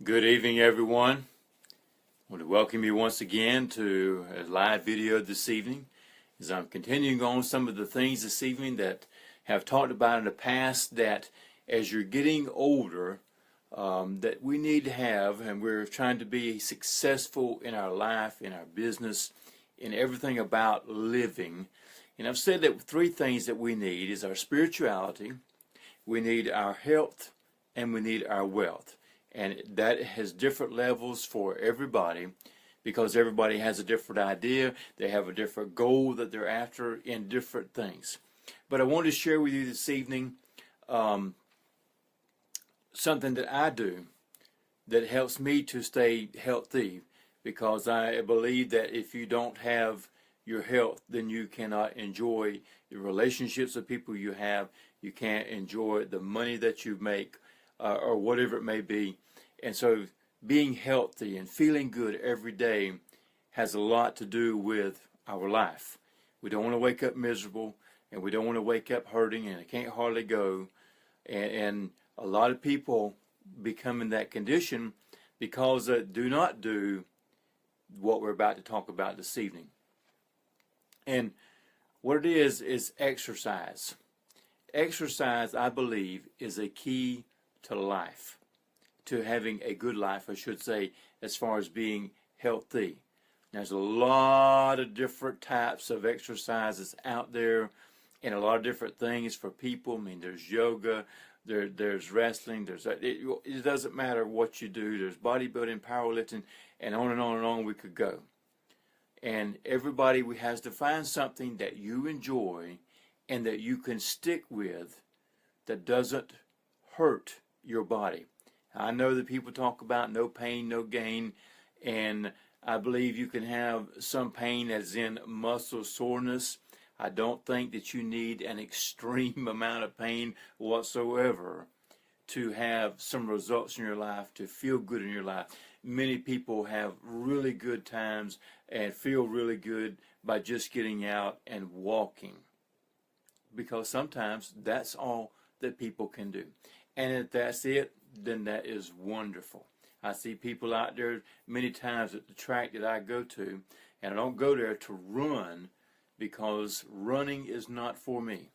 Good evening, everyone. I want to welcome you once again to a live video this evening as I'm continuing on some of the things this evening that have talked about in the past that as you're getting older that we need to have, and we're trying to be successful in our life, in our business, in everything about living. And I've said that three things that we need is our spirituality, we need our health, and we need our wealth. And that has different levels for everybody because everybody has a different idea. They have a different goal that they're after in different things. But I want to share with you this evening something that I do that helps me to stay healthy, because I believe that if you don't have your health, then you cannot enjoy the relationships of people you have. You can't enjoy the money that you make or whatever it may be. And so being healthy and feeling good every day has a lot to do with our life. We don't want to wake up miserable, and we don't want to wake up hurting and I can't hardly go. And a lot of people become in that condition because they do not do what we're about to talk about this evening. And what it is exercise. Exercise, I believe, is a key to life, to having a good life, I should say, as far as being healthy. There's a lot of different types of exercises out there and a lot of different things for people. I mean, there's yoga, there's wrestling, it doesn't matter what you do. There's bodybuilding, powerlifting, and on and on and on we could go. And everybody has to find something that you enjoy and that you can stick with that doesn't hurt your body. I know that people talk about no pain, no gain, and I believe you can have some pain as in muscle soreness. I don't think that you need an extreme amount of pain whatsoever to have some results in your life, to feel good in your life. Many people have really good times and feel really good by just getting out and walking, because sometimes that's all that people can do. And if that's it, then that is wonderful. I see people out there many times at the track that I go to, and I don't go there to run, because running is not for me.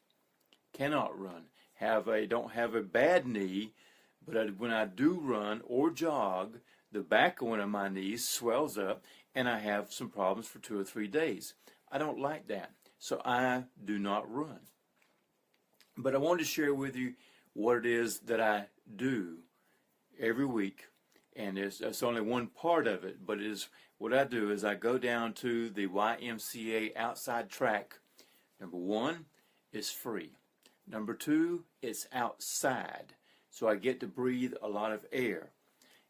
Cannot run. Don't have a bad knee, but when I do run or jog, the back of one of my knees swells up, and I have some problems for 2 or 3 days. I don't like that, so I do not run. But I wanted to share with you what it is that I do every week, and it's only one part of it, but it is what I do is I go down to the YMCA outside track. Number one, it's free. Number two, it's outside, so I get to breathe a lot of air.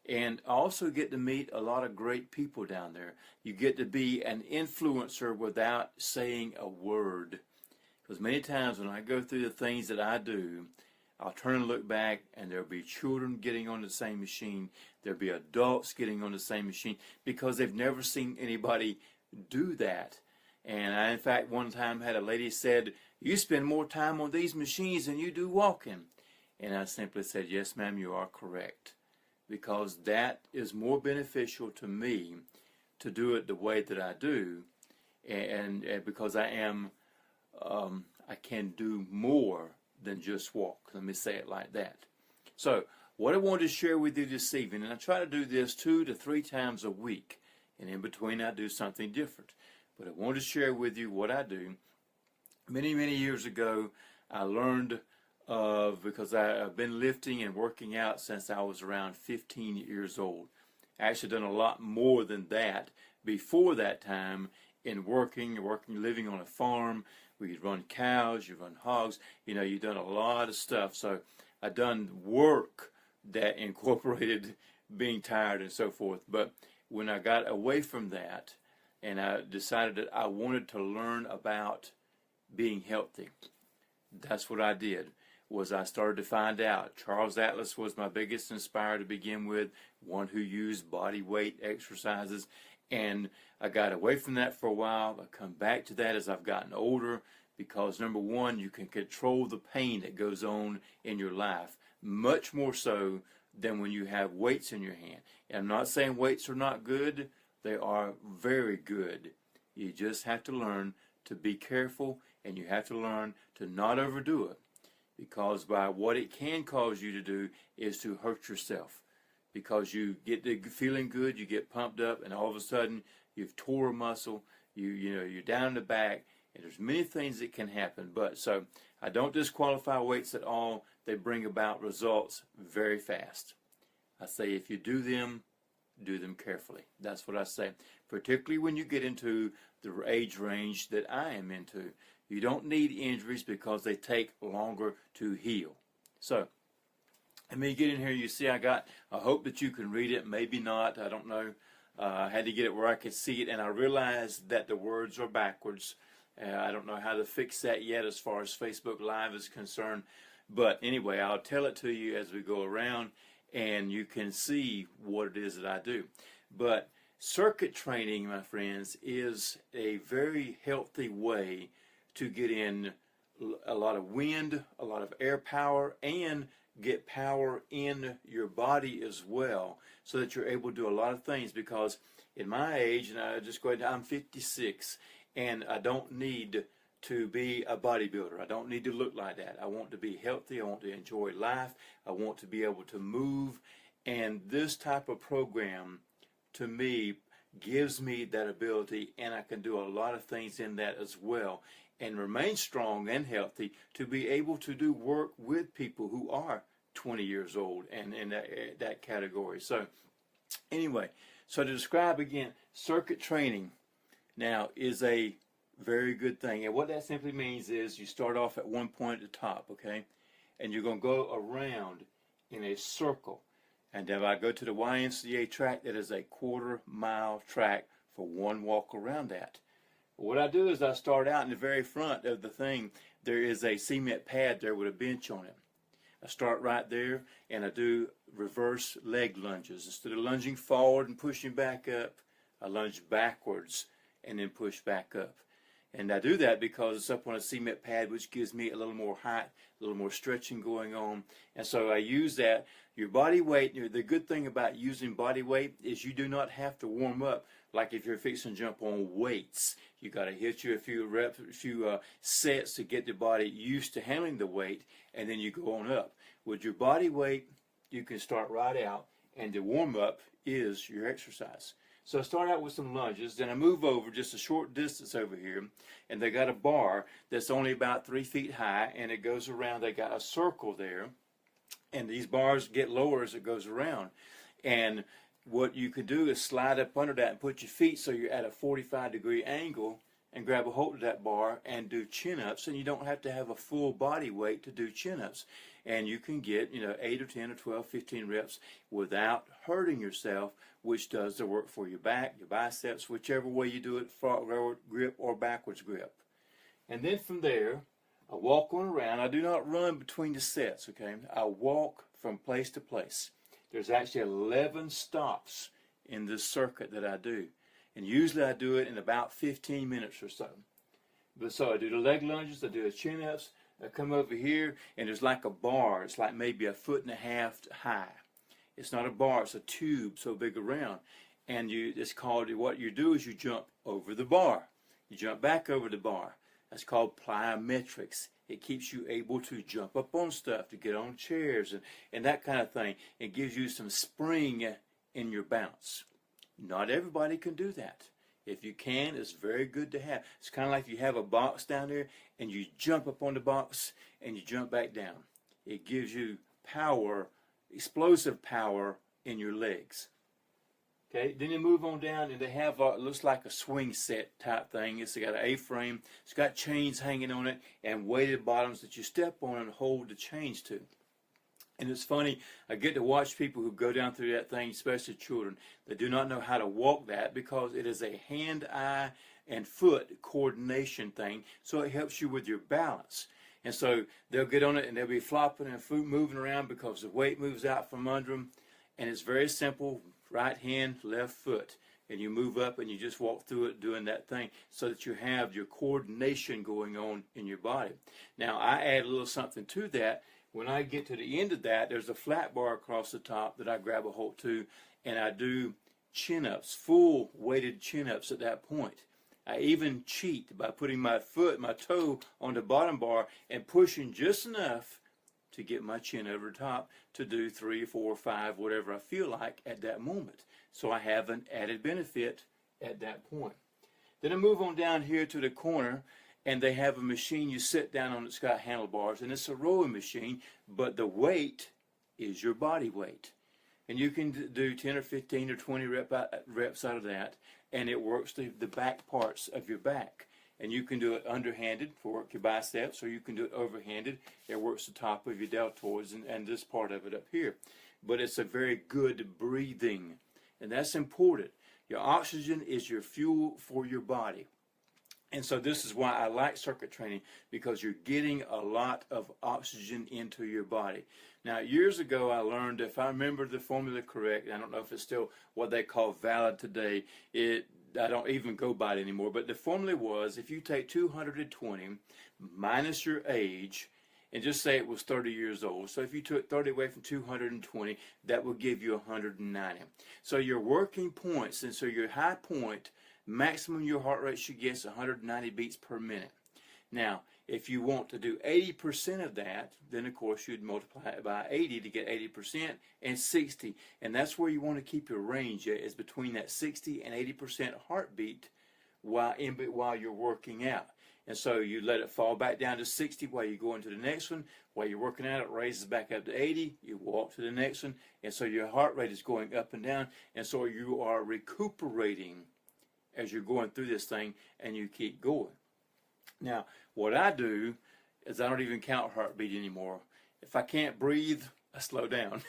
And I also get to meet a lot of great people down there. You get to be an influencer without saying a word. Because many times when I go through the things that I do, I'll turn and look back, and there'll be children getting on the same machine. There'll be adults getting on the same machine because they've never seen anybody do that. And I, in fact, one time had a lady said, "You spend more time on these machines than you do walking." And I simply said, "Yes, ma'am, you are correct." Because that is more beneficial to me to do it the way that I do. And because I can do more than just walk. Let me say it like that. So what I wanted to share with you this evening, and I try to do this 2 to 3 times a week, and in between I do something different. But I wanted to share with you what I do. Many, many years ago, I learned because I've been lifting and working out since I was around 15 years old. I actually done a lot more than that before that time in working, living on a farm. We run cows, you run hogs, you've done a lot of stuff. So I done work that incorporated being tired and so forth. But when I got away from that and I decided that I wanted to learn about being healthy, that's what I did. I started to find out. Charles Atlas was my biggest inspirer to begin with, one who used body weight exercises. And I got away from that for a while. I come back to that as I've gotten older, because number one, you can control the pain that goes on in your life much more so than when you have weights in your hand. And I'm not saying weights are not good. They are very good. You just have to learn to be careful, and you have to learn to not overdo it, because by what it can cause you to do is to hurt yourself, because you get the feeling good, you get pumped up, and all of a sudden you've tore a muscle, you're down in the back, and there's many things that can happen. But so I don't disqualify weights at all. They bring about results very fast. I say if you do them carefully. That's what I say. Particularly when you get into the age range that I am into. You don't need injuries because they take longer to heal. So, let me get in here. You see I hope that you can read it. Maybe not. I don't know. I had to get it where I could see it, and I realized that the words are backwards. I don't know how to fix that yet as far as Facebook Live is concerned. But anyway, I'll tell it to you as we go around, and you can see what it is that I do. But circuit training, my friends, is a very healthy way to get in a lot of wind, a lot of air power, and get power in your body as well, so that you're able to do a lot of things. Because in my age, and I'm 56, and I don't need to be a bodybuilder. I don't need to look like that. I want to be healthy. I want to enjoy life. I want to be able to move. And this type of program, to me, gives me that ability, and I can do a lot of things in that as well, and remain strong and healthy to be able to do work with people who are 20 years old and in that category. So anyway, so to describe again, circuit training now is a very good thing. And what that simply means is you start off at one point at the top, okay? And you're going to go around in a circle. And if I go to the YMCA track, that is a 1/4 mile track for one walk around that. What I do is I start out in the very front of the thing. There is a cement pad there with a bench on it. I start right there, and I do reverse leg lunges. Instead of lunging forward and pushing back up, I lunge backwards and then push back up. And I do that because it's up on a cement pad, which gives me a little more height, a little more stretching going on. And so I use that. Your body weight, the good thing about using body weight is you do not have to warm up like if you're fixing to jump on weights. You got to hit you a few reps, a few sets to get the body used to handling the weight, and then you go on up. With your body weight, you can start right out, and the warm up is your exercise. So I start out with some lunges, then I move over just a short distance over here, and they got a bar that's only about 3 feet high, and it goes around. They got a circle there, and these bars get lower as it goes around. And what you can do is slide up under that and put your feet so you're at a 45-degree angle and grab a hold of that bar and do chin-ups, and you don't have to have a full body weight to do chin-ups. And you can get 8 or 10 or 12, 15 reps without hurting yourself, which does the work for your back, your biceps, whichever way you do it, forward grip or backwards grip. And then from there, I walk on around. I do not run between the sets, okay? I walk from place to place. There's actually 11 stops in this circuit that I do. And usually I do it in about 15 minutes or so. But so I do the leg lunges, I do the chin-ups, I come over here, and there's like a bar. It's like maybe 1.5 feet high. It's not a bar, it's a tube so big around. And it's called, what you do is you jump over the bar. You jump back over the bar. That's called plyometrics. It keeps you able to jump up on stuff, to get on chairs, and that kind of thing. It gives you some spring in your bounce. Not everybody can do that. If you can, it's very good to have. It's kind of like you have a box down there, and you jump up on the box, and you jump back down. It gives you power, explosive power in your legs. Okay, then you move on down, and they have looks like a swing set type thing. It's got an A-frame. It's got chains hanging on it and weighted bottoms that you step on and hold the chains to. And it's funny, I get to watch people who go down through that thing, especially children. They do not know how to walk that because it is a hand, eye, and foot coordination thing, so it helps you with your balance. And so they'll get on it and they'll be flopping and moving around because the weight moves out from under them. And it's very simple, right hand, left foot. And you move up and you just walk through it doing that thing so that you have your coordination going on in your body. Now, I add a little something to that, When I get to the end of that, there's a flat bar across the top that I grab a hold to, and I do chin-ups, full weighted chin-ups at that point. I even cheat by putting my toe on the bottom bar and pushing just enough to get my chin over the top to do 3, 4, 5, whatever I feel like at that moment. So I have an added benefit at that point. Then I move on down here to the corner, and they have a machine you sit down on that's got handlebars, and it's a rowing machine, but the weight is your body weight. And you can do 10 or 15 or 20 reps out of that, and it works the back parts of your back. And you can do it underhanded for work your biceps, or you can do it overhanded. It works the top of your deltoids and this part of it up here. But it's a very good breathing, and that's important. Your oxygen is your fuel for your body. And so this is why I like circuit training, because you're getting a lot of oxygen into your body. Now, years ago, I learned, if I remember the formula correct, I don't know if it's still what they call valid today, I don't even go by it anymore, but the formula was, if you take 220 minus your age, and just say it was 30 years old, so if you took 30 away from 220, that would give you 190. So your working points, and so your high point, maximum your heart rate should get is 190 beats per minute. Now, if you want to do 80% of that, then of course you'd multiply it by 80 to get 80% and 60. And that's where you want to keep your range at, is between that 60 and 80% heartbeat while you're working out. And so you let it fall back down to 60 while you go into the next one. While you're working out, it raises back up to 80. You walk to the next one. And so your heart rate is going up and down. And so you are recuperating as you're going through this thing, and you keep going. Now, what I do is I don't even count heartbeat anymore. If I can't breathe, I slow down.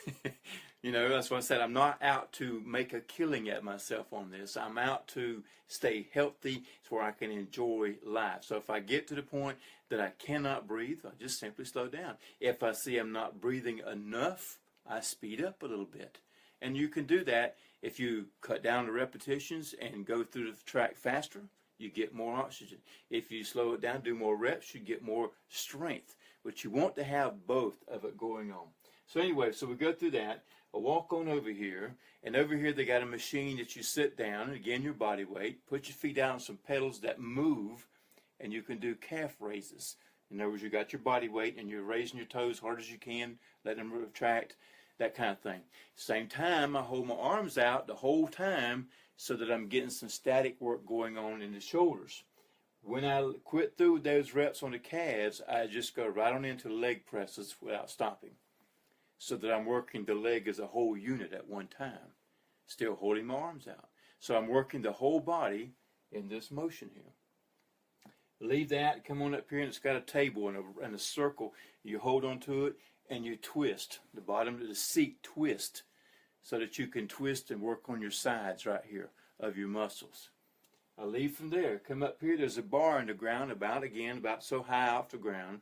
You know, that's what I said. I'm not out to make a killing at myself on this. I'm out to stay healthy so where I can enjoy life. So if I get to the point that I cannot breathe, I just simply slow down. If I see I'm not breathing enough, I speed up a little bit. And you can do that if you cut down the repetitions and go through the track faster. You get more oxygen. If you slow it down, do more reps, you get more strength. But you want to have both of it going on. So anyway, so we go through that. I walk on over here, and over here they got a machine that you sit down, and again your body weight. Put your feet down on some pedals that move, and you can do calf raises. In other words, you got your body weight, and you're raising your toes as hard as you can, letting them retract, that kind of thing. Same time, I hold my arms out the whole time so that I'm getting some static work going on in the shoulders. When I quit through those reps on the calves, I just go right on into leg presses without stopping, so that I'm working the leg as a whole unit at one time, still holding my arms out. So I'm working the whole body in this motion here. Leave that, come on up here, and it's got a table and a circle. You hold on to it, and you twist. The bottom of the seat twist, so that you can twist and work on your sides right here of your muscles. I leave from there, come up here, there's a bar in the ground about so high off the ground,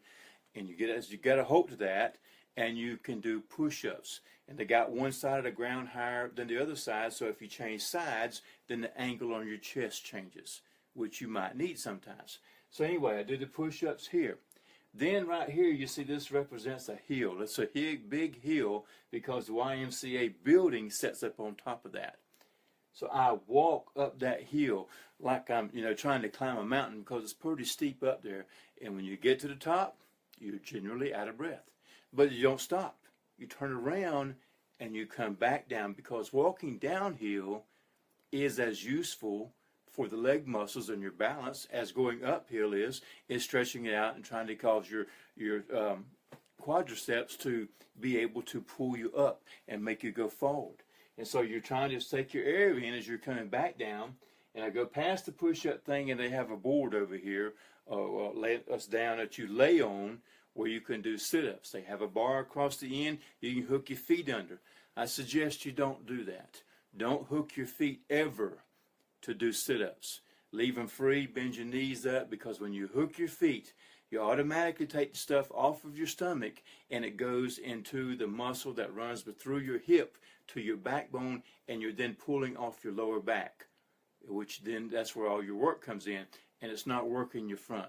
and you got a hold to that, and you can do push-ups. And they got one side of the ground higher than the other side, so if you change sides, then the angle on your chest changes, which you might need sometimes. So anyway, I do the push-ups here. Then right here, you see this represents a hill. It's a big hill because the YMCA building sets up on top of that. So I walk up that hill like I'm, trying to climb a mountain, because it's pretty steep up there. And when you get to the top, you're generally out of breath. But you don't stop. You turn around and you come back down, because walking downhill is as useful for the leg muscles and your balance as going uphill is stretching it out and trying to cause your quadriceps to be able to pull you up and make you go forward. And so you're trying to take your air in as you're coming back down. And I go past the push-up thing, and they have a board over here, lay us down that you lay on, where you can do sit-ups. They have a bar across the end. You can hook your feet under. I suggest you don't do that. Don't hook your feet ever to do sit-ups. Leave them free, bend your knees up, because when you hook your feet, you automatically take the stuff off of your stomach, and it goes into the muscle that runs through your hip to your backbone, and you're then pulling off your lower back, which then that's where all your work comes in, and it's not working your front.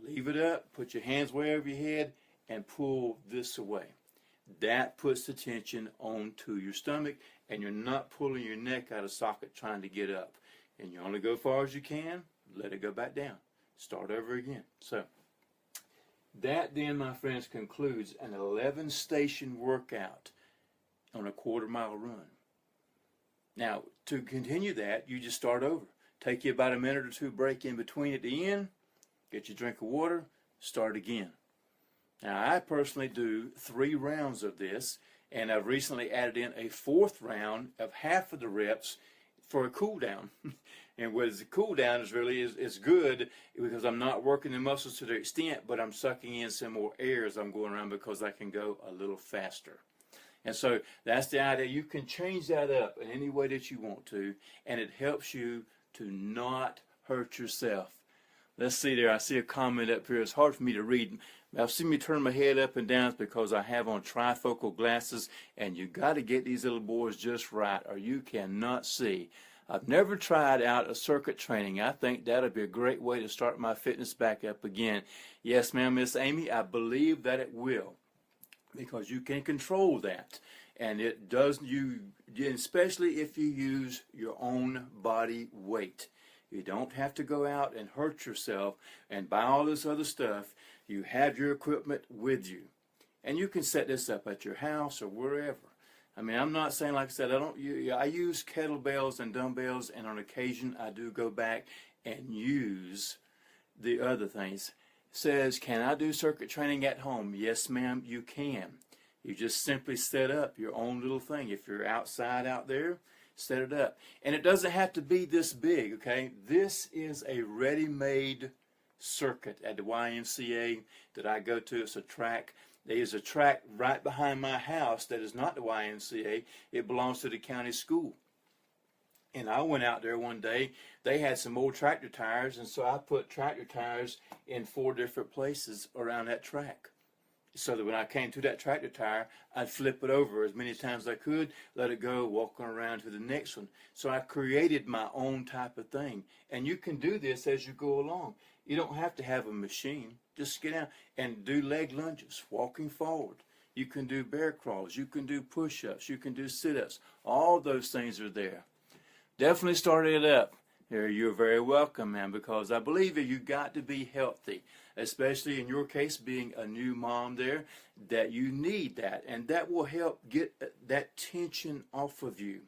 Leave it up, put your hands way over your head, and pull this away. That puts the tension onto your stomach, and you're not pulling your neck out of socket trying to get up. And you only go as far as you can, let it go back down. Start over again. So that then, my friends, concludes an 11-station workout on a quarter-mile run. Now, to continue that, you just start over. Take you about a minute or two break in between at the end, get your drink of water, start again. Now, I personally do 3 rounds of this, and I've recently added in a 4th round of half of the reps for a cool down. And what the cool down is good because I'm not working the muscles to the extent, but I'm sucking in some more air as I'm going around because I can go a little faster. And so that's the idea. You can change that up in any way that you want to, and it helps you to not hurt yourself. Let's see there. I see a comment up here. It's hard for me to read. Now, see me turn my head up and down because I have on trifocal glasses, and you got to get these little boys just right or you cannot see. I've never tried out a circuit training. I think that'll be a great way to start my fitness back up again. Yes, ma'am, Miss Amy, I believe that it will because you can control that. And it does, especially if you use your own body weight. You don't have to go out and hurt yourself and buy all this other stuff. You have your equipment with you. And you can set this up at your house or wherever. I mean, I'm not saying, like I said, I use kettlebells and dumbbells, and on occasion I do go back and use the other things. It says, can I do circuit training at home? Yes, ma'am, you can. You just simply set up your own little thing. If you're outside out there, set it up. And it doesn't have to be this big, okay? This is a ready-made circuit at the YMCA that I go to. It's a track. There is a track right behind my house that is not the YMCA. It belongs to the county school. And I went out there one day. They had some old tractor tires, and so I put tractor tires in 4 different places around that track. So that when I came to that tractor tire, I'd flip it over as many times as I could, let it go, walking around to the next one. So I created my own type of thing. And you can do this as you go along. You don't have to have a machine. Just get out and do leg lunges, walking forward. You can do bear crawls. You can do push-ups. You can do sit-ups. All those things are there. Definitely start it up. You're very welcome, man, because I believe that you got to be healthy, especially in your case being a new mom there, that you need that, and that will help get that tension off of you.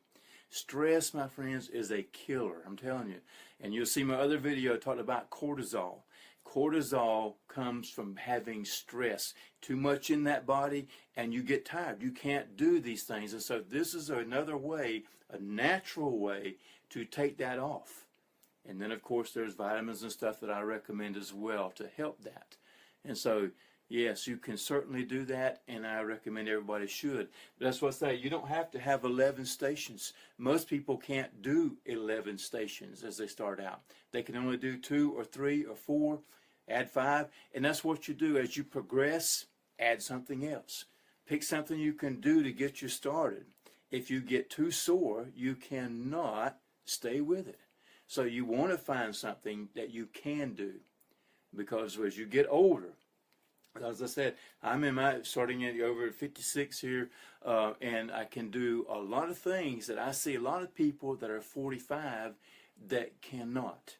Stress, my friends, is a killer, I'm telling you. And you'll see my other video talking about cortisol. Cortisol comes from having stress, too much in that body, and you get tired. You can't do these things. And so this is another way, a natural way to take that off. And then, of course, there's vitamins and stuff that I recommend as well to help that. And so, yes, you can certainly do that, and I recommend everybody should. But that's what I say. You don't have to have 11 stations. Most people can't do 11 stations as they start out. They can only do 2 or 3 or 4, add 5, and that's what you do. As you progress, add something else. Pick something you can do to get you started. If you get too sore, you cannot stay with it. So you want to find something that you can do, because as you get older, as I said, I'm starting at over 56 here, and I can do a lot of things that I see a lot of people that are 45 that cannot.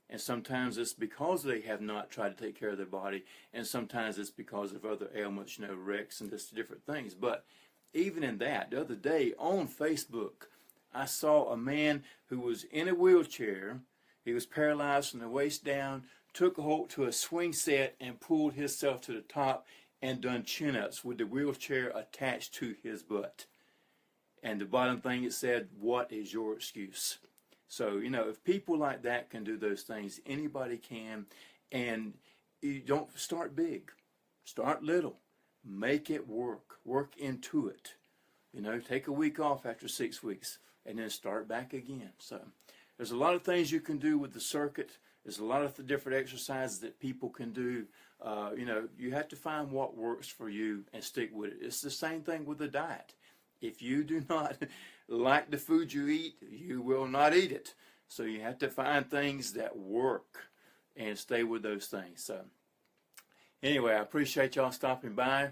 And sometimes it's because they have not tried to take care of their body, and sometimes it's because of other ailments, wrecks and just different things. But even in that, the other day on Facebook, I saw a man who was in a wheelchair. He was paralyzed from the waist down, took a hold to a swing set and pulled himself to the top and done chin-ups with the wheelchair attached to his butt. And the bottom thing, it said, "What is your excuse?" So, if people like that can do those things, anybody can. And you don't start big. Start little. Make it work. Work into it. Take a week off after 6 weeks. And then start back again. So there's a lot of things you can do with the circuit. There's a lot of different exercises that people can do. You have to find what works for you and stick with it. It's the same thing with the diet. If you do not like the food you eat, you will not eat it. So you have to find things that work and stay with those things. So Anyway, I appreciate y'all stopping by.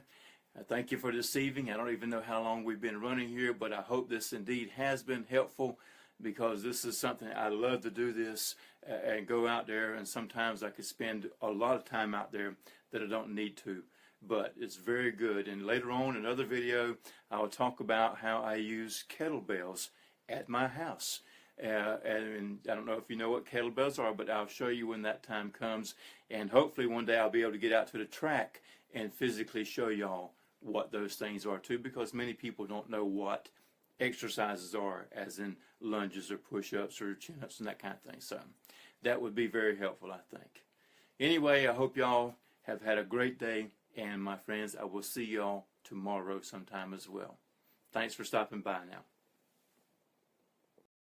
Thank you for this evening. I don't even know how long we've been running here, but I hope this indeed has been helpful, because this is something I love to do this and go out there, and sometimes I could spend a lot of time out there that I don't need to, but it's very good. And later on in another video, I will talk about how I use kettlebells at my house. And I don't know if you know what kettlebells are, but I'll show you when that time comes. And hopefully one day I'll be able to get out to the track and physically show y'all what those things are too, because many people don't know what exercises are, as in lunges or push-ups or chin-ups and that kind of thing. So that would be very helpful, I think. Anyway, I hope y'all have had a great day, and my friends, I will see y'all tomorrow sometime as well. Thanks for stopping by now.